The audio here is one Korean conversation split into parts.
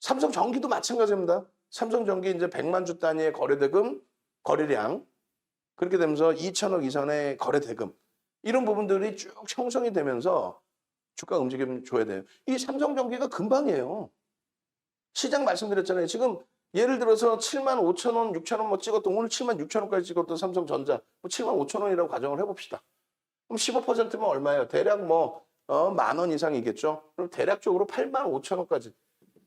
삼성전기도 마찬가지입니다. 삼성전기 이제 100만 주 단위의 거래대금, 거래량 그렇게 되면서 2천억 이상의 거래대금 이런 부분들이 쭉 형성이 되면서 주가 움직임 줘야 돼요. 이 삼성전기가 금방이에요. 시장 말씀드렸잖아요. 지금 예를 들어서 7만 5천 원, 6천 원 뭐 찍었던 오늘 7만 6천 원까지 찍었던 삼성전자 뭐 7만 5천 원이라고 가정을 해봅시다. 그럼 15%면 얼마예요? 대략 뭐 10,000원 이상이겠죠. 그럼 대략적으로 8만 5천 원까지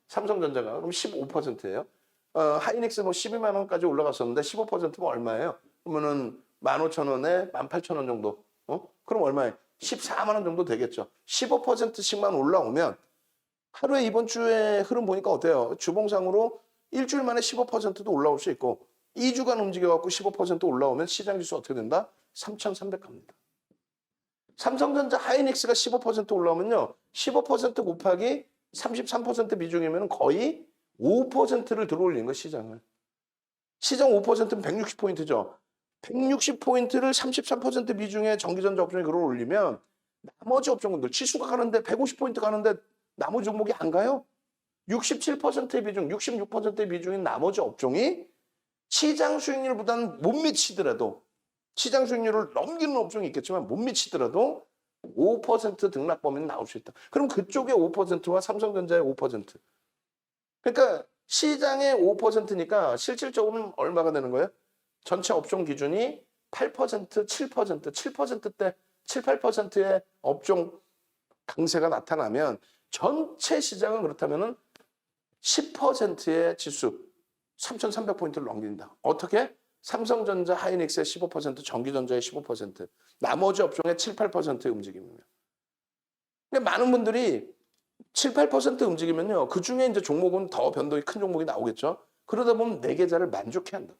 삼성전자가 그럼 15%예요. 하이닉스 뭐 12만 원까지 올라갔었는데 15%면 얼마예요? 그러면은 15,000원에 18,000원 정도. 그럼 얼마예요? 14만 원 정도 되겠죠. 15%씩만 올라오면 하루에 이번 주에 흐름 보니까 어때요? 주봉상으로 일주일 만에 15%도 올라올 수 있고 2주간 움직여갖고 15% 올라오면 시장 지수 어떻게 된다? 3,300 갑니다. 삼성전자 하이닉스가 15% 올라오면요. 15% 곱하기 33% 비중이면 거의 5%를 들어올리는 거예요, 시장을. 시장 5%면 160포인트죠. 160포인트를 33% 비중의 전기전자 업종에 그걸 올리면 나머지 업종들 지수가 가는데 150포인트 가는데 나머지 종목이 안 가요? 67%의 비중, 66%의 비중인 나머지 업종이 시장 수익률보다는 못 미치더라도 시장 수익률을 넘기는 업종이 있겠지만 못 미치더라도 5% 등락 범위는 나올 수 있다. 그럼 그쪽의 5%와 삼성전자의 5%. 그러니까 시장의 5%니까 실질적으로는 얼마가 되는 거예요? 전체 업종 기준이 8%, 7%, 7%대, 7, 8%의 업종 강세가 나타나면 전체 시장은 그렇다면은 10%의 지수 3,300포인트를 넘긴다. 어떻게? 삼성전자, 하이닉스의 15%, 전기전자의 15%, 나머지 업종의 7, 8%의 움직임이며. 그러니까 많은 분들이 7, 8% 움직이면요. 그 중에 이제 종목은 더 변동이 큰 종목이 나오겠죠. 그러다 보면 내 계좌를 만족해 한다고.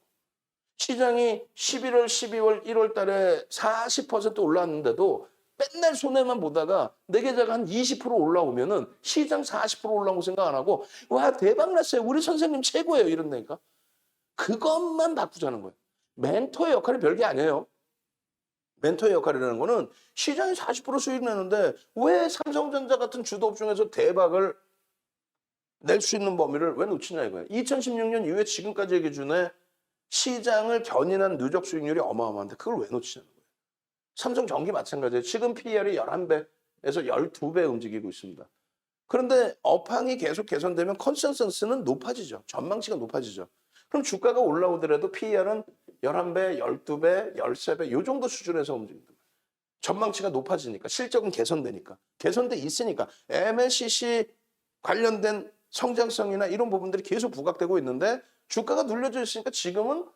시장이 11월, 12월, 1월 달에 40% 올랐는데도 맨날 손해만 보다가 내 계좌가 한 20% 올라오면은 시장 40% 올라온 거 생각 안 하고 와 대박 났어요. 우리 선생님 최고예요. 이런다니까. 그것만 바꾸자는 거예요. 멘토의 역할이 별게 아니에요. 멘토의 역할이라는 거는 시장이 40% 수익 내는데 왜 삼성전자 같은 주도업 중에서 대박을 낼 수 있는 범위를 왜 놓치냐 이거예요. 2016년 이후에 지금까지의 기준에 시장을 견인한 누적 수익률이 어마어마한데 그걸 왜 놓치냐는 거예요. 삼성전기 마찬가지예요. 지금 PER이 11배에서 12배 움직이고 있습니다. 그런데 업황이 계속 개선되면 컨센서스는 높아지죠. 전망치가 높아지죠. 그럼 주가가 올라오더라도 PER은 11배, 12배, 13배 이 정도 수준에서 움직입니다. 전망치가 높아지니까 실적은 개선되니까 개선돼 있으니까 MLCC 관련된 성장성이나 이런 부분들이 계속 부각되고 있는데 주가가 눌려져 있으니까 지금은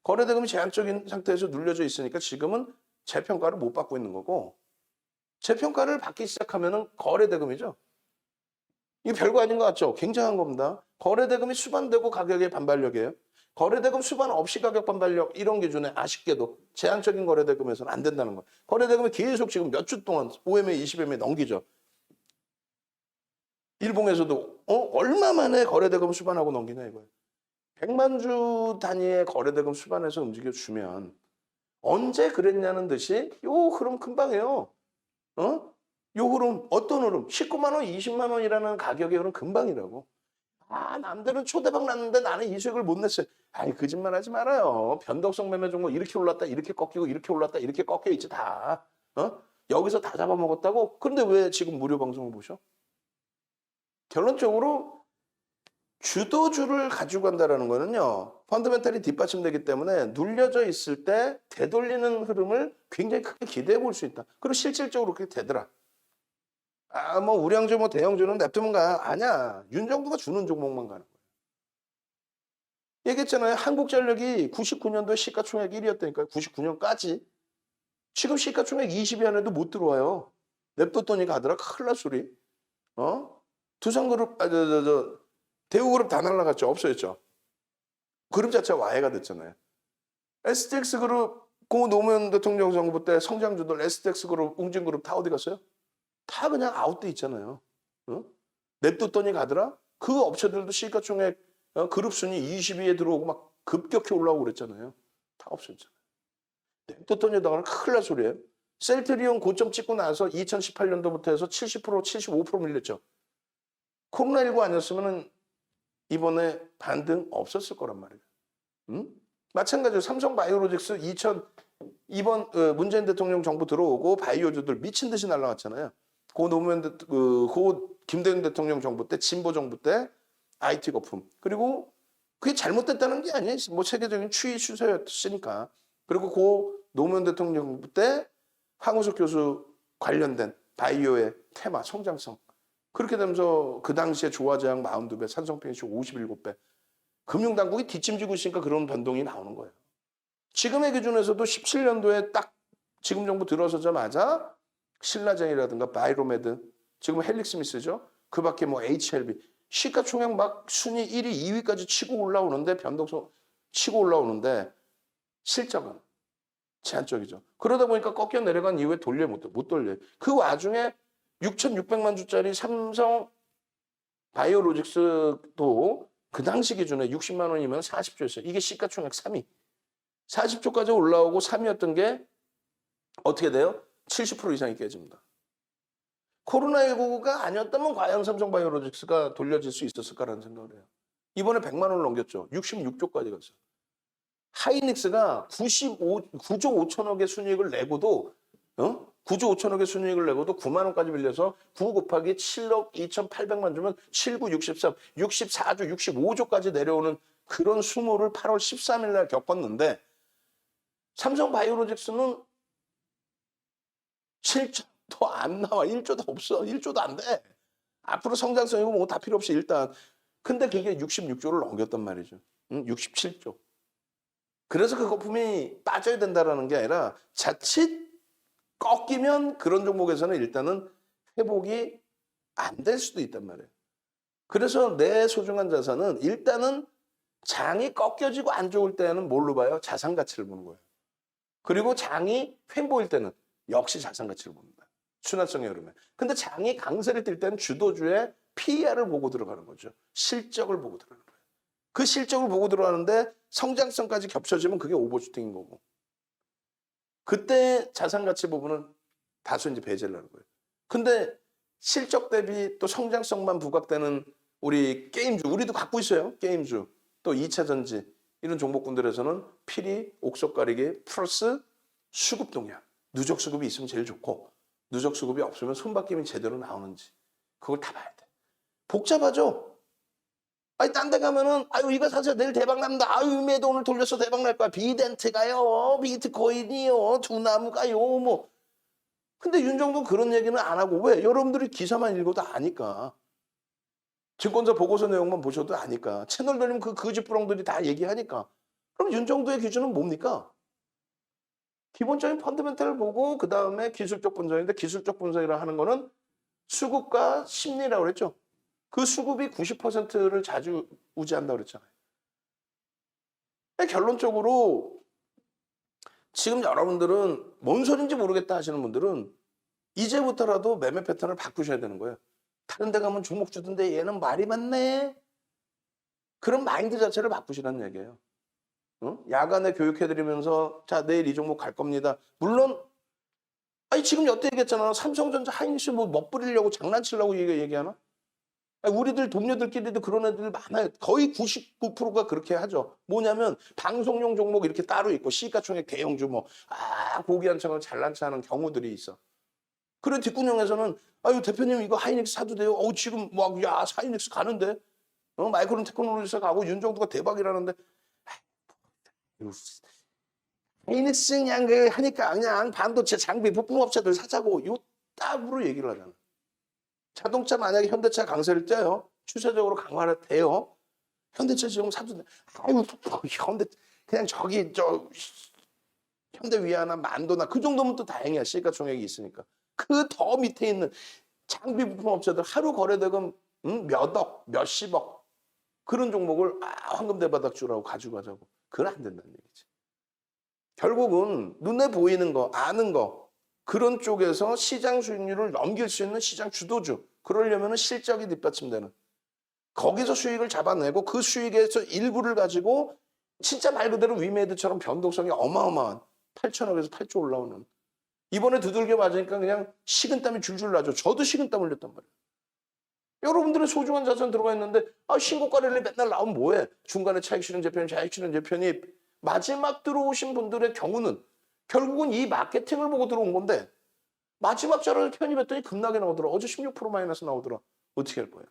거래대금이 제한적인 상태에서 눌려져 있으니까 지금은 재평가를 못 받고 있는 거고 재평가를 받기 시작하면은 거래대금이죠. 이게 별거 아닌 것 같죠? 굉장한 겁니다. 거래대금이 수반되고 가격의 반발력이에요. 거래대금 수반 없이 가격 반발력 이런 기준에 아쉽게도 제한적인 거래대금에서는 안 된다는 거예요. 거래대금이 계속 지금 몇 주 동안 5MA, 20MA 넘기죠. 일봉에서도 얼마 만에 거래대금 수반하고 넘기냐 이거예요. 100만 주 단위의 거래대금 수반해서 움직여주면 언제 그랬냐는 듯이 요 흐름 금방이에요. 요 흐름 어떤 흐름? 19만 원, 20만 원이라는 가격의 흐름 금방이라고. 아 남들은 초대박 났는데 나는 이 수익을 못 냈어요. 아이 거짓말하지 말아요. 변동성 매매 종목 이렇게 올랐다 이렇게 꺾이고 이렇게 올랐다 이렇게 꺾여 있지 다. 여기서 다 잡아먹었다고? 그런데 왜 지금 무료 방송을 보셔? 결론적으로 주도주를 가지고 간다는 거는요. 펀더멘탈이 뒷받침되기 때문에 눌려져 있을 때 되돌리는 흐름을 굉장히 크게 기대해 볼 수 있다. 그리고 실질적으로 그렇게 되더라. 아, 뭐 우량주 뭐 대형주는 냅두면 가. 아니야. 윤정부가 주는 종목만 가는 거예요. 얘기했잖아요. 한국전력이 99년도에 시가총액 1위였다니까요. 99년까지. 지금 시가총액 20위 안에도 못 들어와요. 냅뒀더니 가더라. 큰일 날 소리. 두산그룹, 대우그룹 다 날라갔죠. 없어졌죠. 그룹 자체가 와해가 됐잖아요. STX그룹, 고 노무현 대통령 정부 때 성장주들 STX그룹, 웅진그룹 다 어디 갔어요? 다 그냥 아웃돼 있잖아요. 냅뒀더니 가더라? 그 업체들도 시가총액 그룹 순위 20위에 들어오고 막 급격히 올라오고 그랬잖아요. 다 없어졌잖아요. 냅뒀더니 나가는 큰일 날 소리예요. 셀트리온 고점 찍고 나서 2018년도부터 해서 70%, 75% 밀렸죠. 코로나19 아니었으면 이번에 반등 없었을 거란 말이에요. 응? 마찬가지로 삼성바이오로직스 이번 문재인 대통령 정부 들어오고 바이오주들 미친 듯이 날라왔잖아요. 고 김대중 대통령 정부 때, 진보 정부 때 IT 거품. 그리고 그게 잘못됐다는 게 아니에요. 뭐 세계적인 추이 추세였으니까. 그리고 고 노무현 대통령 정부 때 황우석 교수 관련된 바이오의 테마, 성장성. 그렇게 되면서 그 당시에 조화제약 42배, 산성펜시 57배. 금융당국이 뒷짐지고 있으니까 그런 변동이 나오는 거예요. 지금의 기준에서도 17년도에 딱 지금 정부 들어서자마자 신라젠이라든가 바이로메드, 지금 헬릭스미스죠. 그 밖에 뭐 HLB, 시가총액 막 순위 1위, 2위까지 치고 올라오는데 변동성 치고 올라오는데 실적은 제한적이죠. 그러다 보니까 꺾여 내려간 이후에 못 돌려요. 그 와중에 6,600만 주짜리 삼성 바이오로직스도 그 당시 기준에 60만 원이면 40조였어요. 이게 시가총액 3위. 40조까지 올라오고 3위였던 게 어떻게 돼요? 70% 이상이 깨집니다. 코로나19가 아니었다면 과연 삼성바이오로직스가 돌려질 수 있었을까라는 생각을 해요. 이번에 100만 원을 넘겼죠. 66조까지 갔어요. 하이닉스가 9조 5천억의 순이익을 내고도 9조 5천억의 순이익을 내고도 9만 원까지 빌려서 9 곱하기 7억 2,800만 주면 7구 63, 64조, 65조까지 내려오는 그런 수모를 8월 13일 날 겪었는데 삼성바이오로직스는 실적도 안 나와. 1조도 없어. 1조도 안 돼. 앞으로 성장성이고 뭐 다 필요 없이 일단. 근데 그게 66조를 넘겼단 말이죠. 67조. 그래서 그 거품이 빠져야 된다는 게 아니라 자칫 꺾이면 그런 종목에서는 일단은 회복이 안 될 수도 있단 말이에요. 그래서 내 소중한 자산은 일단은 장이 꺾여지고 안 좋을 때는 뭘로 봐요? 자산 가치를 보는 거예요. 그리고 장이 횡보일 때는 역시 자산 가치를 봅니다. 순환성의 흐름에. 근데 장이 강세를 띨 때는 주도주의 PER을 보고 들어가는 거죠. 실적을 보고 들어가는 거예요. 그 실적을 보고 들어가는데 성장성까지 겹쳐지면 그게 오버슈팅인 거고. 그때 자산 가치 부분은 다소 이제 배제를 하는 거예요. 근데 실적 대비 또 성장성만 부각되는 우리 게임주, 우리도 갖고 있어요. 게임주. 또 2차 전지 이런 종목군들에서는 필히 옥석 가리기 플러스 수급 동향. 누적 수급이 있으면 제일 좋고 누적 수급이 없으면 손바뀜이 제대로 나오는지 그걸 다 봐야 돼. 복잡하죠? 아니 딴 데 가면은 아유 이거 사세요 내일 대박 납니다. 아유 매도 오늘 돌려서 대박 날 거야. 비덴트가요. 비트코인이요. 두나무가요. 뭐. 근데 윤정도 그런 얘기는 안 하고 왜? 여러분들이 기사만 읽어도 아니까. 증권사 보고서 내용만 보셔도 아니까. 채널 돌리면 그 거짓부렁들이 다 얘기하니까. 그럼 윤정도의 기준은 뭡니까? 기본적인 펀더멘탈을 보고 그 다음에 기술적 분석인데 기술적 분석이라 하는 거는 수급과 심리라고 그랬죠. 그 수급이 90%를 자주 우지한다고 그랬잖아요. 결론적으로 지금 여러분들은 뭔 소린지 모르겠다 하시는 분들은 이제부터라도 매매 패턴을 바꾸셔야 되는 거예요. 다른 데 가면 종목 주던데 얘는 말이 많네. 그런 마인드 자체를 바꾸시라는 얘기예요. 야간에 교육해드리면서 자 내일 이 종목 갈 겁니다. 물론 아니 지금 여태 얘기했잖아. 삼성전자 하이닉스 뭐 멋부리려고 장난치려고 얘기하나? 아니, 우리들 동료들끼리도 그런 애들 많아요. 거의 99%가 그렇게 하죠. 뭐냐면 방송용 종목 이렇게 따로 있고 시가총액 대형주 고기 한창을 잘난 체하는 경우들이 있어. 그런 뒷구녕에서는 아유 대표님 이거 하이닉스 사도 돼요. 지금 야 하이닉스 가는데 마이크론 테크놀로지에서 가고 윤정도가 대박이라는데 하이닉스 그냥 하니까 그냥 반도체 장비 부품 업체들 사자고 요 따로 얘기를 하잖아. 자동차 만약에 현대차 강세를 떼요. 추세적으로 강화를 돼요. 현대차 지금 사도 돼. 아이고 현대 그냥 현대 위아나 만도나 그 정도면 또 다행이야. 시가총액이 있으니까. 그 더 밑에 있는 장비 부품 업체들 하루 거래대금 몇억, 몇십억 그런 종목을 황금 대바닥주라고 가지고 가자고. 그건 안 된다는 얘기지. 결국은 눈에 보이는 거, 아는 거 그런 쪽에서 시장 수익률을 넘길 수 있는 시장 주도주. 그러려면 실적이 뒷받침되는. 거기서 수익을 잡아내고 그 수익에서 일부를 가지고 진짜 말 그대로 위메이드처럼 변동성이 어마어마한 8천억에서 8조 올라오는. 이번에 두들겨 맞으니까 그냥 식은땀이 줄줄 나죠. 저도 식은땀 흘렸단 말이에요. 여러분들의 소중한 자산 들어가 있는데 신고가 랠리 맨날 나오면 뭐해? 중간에 차익 실현 재편, 자익 실현 재편이 마지막 들어오신 분들의 경우는 결국은 이 마케팅을 보고 들어온 건데 마지막 자료를 편입했더니 급락이 나오더라. 어제 16% 마이너스 나오더라. 어떻게 할 거야?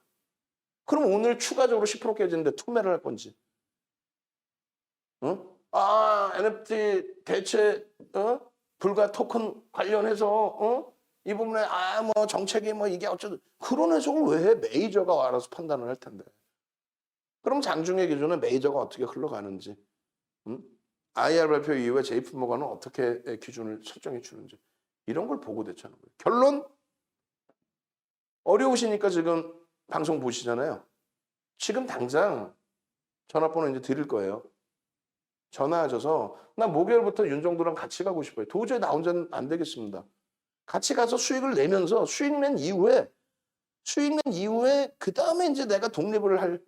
그럼 오늘 추가적으로 10% 깨지는데 투매를 할 건지. 어? NFT 대체 불가 토큰 관련해서 이 부분에 뭐 정책이 뭐 이게 어쩌고 그런 해석을 왜 해? 메이저가 알아서 판단을 할 텐데. 그럼 장중의 기준은 메이저가 어떻게 흘러가는지, IR 발표 이후에 JP모건은 어떻게 기준을 설정해 주는지 이런 걸 보고 대처하는 거예요. 결론 어려우시니까 지금 방송 보시잖아요. 지금 당장 전화번호 이제 드릴 거예요. 전화하셔서 나 목요일부터 윤정도랑 같이 가고 싶어요. 도저히 나 혼자는 안 되겠습니다. 같이 가서 수익을 내면서 수익 낸 이후에 그 다음에 이제 내가 독립을 할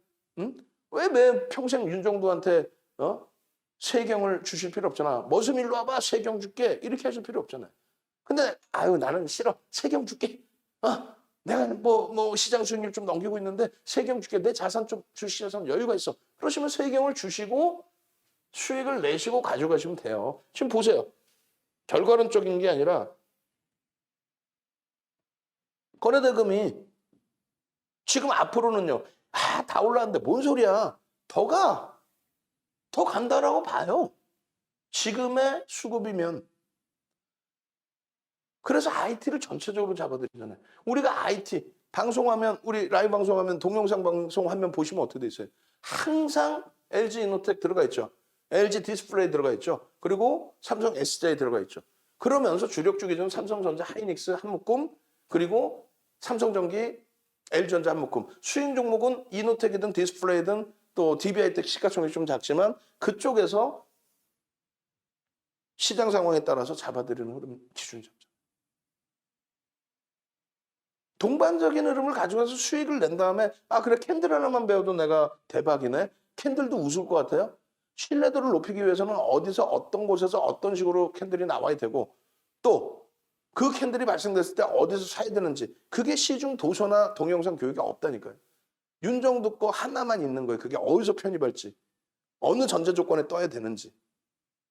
왜 매 평생 윤정도한테 세경을 주실 필요 없잖아. 머슴 일로 와봐 세경 줄게 이렇게 하실 필요 없잖아요. 근데 나는 싫어 세경 줄게. 내가 뭐 시장 수익률 좀 넘기고 있는데 세경 줄게. 내 자산 좀 주시자산 여유가 있어. 그러시면 세경을 주시고 수익을 내시고 가져가시면 돼요. 지금 보세요. 결과론적인 게 아니라 거래대금이 지금 앞으로는요. 다 올랐는데 뭔 소리야. 더 간다라고 봐요. 지금의 수급이면. 그래서 IT를 전체적으로 잡아드리잖아요. 우리가 IT 방송하면 우리 라이브 방송하면 동영상 방송 화면 보시면 어떻게 돼 있어요? 항상 LG 이노텍 들어가 있죠. LG 디스플레이 들어가 있죠. 그리고 삼성 SJ 들어가 있죠. 그러면서 주력주 기준 삼성전자, 하이닉스 한 묶음, 그리고 삼성전기, LG전자 한 묶음. 수익 종목은 이노텍이든 디스플레이든 또 DB하이텍 시가총액이 좀 작지만 그쪽에서 시장 상황에 따라서 잡아드리는 흐름 기준 잡죠. 동반적인 흐름을 가져가서 수익을 낸 다음에 그래 캔들 하나만 배워도 내가 대박이네. 캔들도 웃을 것 같아요. 신뢰도를 높이기 위해서는 어디서 어떤 곳에서 어떤 식으로 캔들이 나와야 되고 또 그 캔들이 발생됐을 때 어디서 사야 되는지 그게 시중 도서나 동영상 교육이 없다니까요. 윤정도 거 하나만 있는 거예요. 그게 어디서 편입할지 어느 전제 조건에 떠야 되는지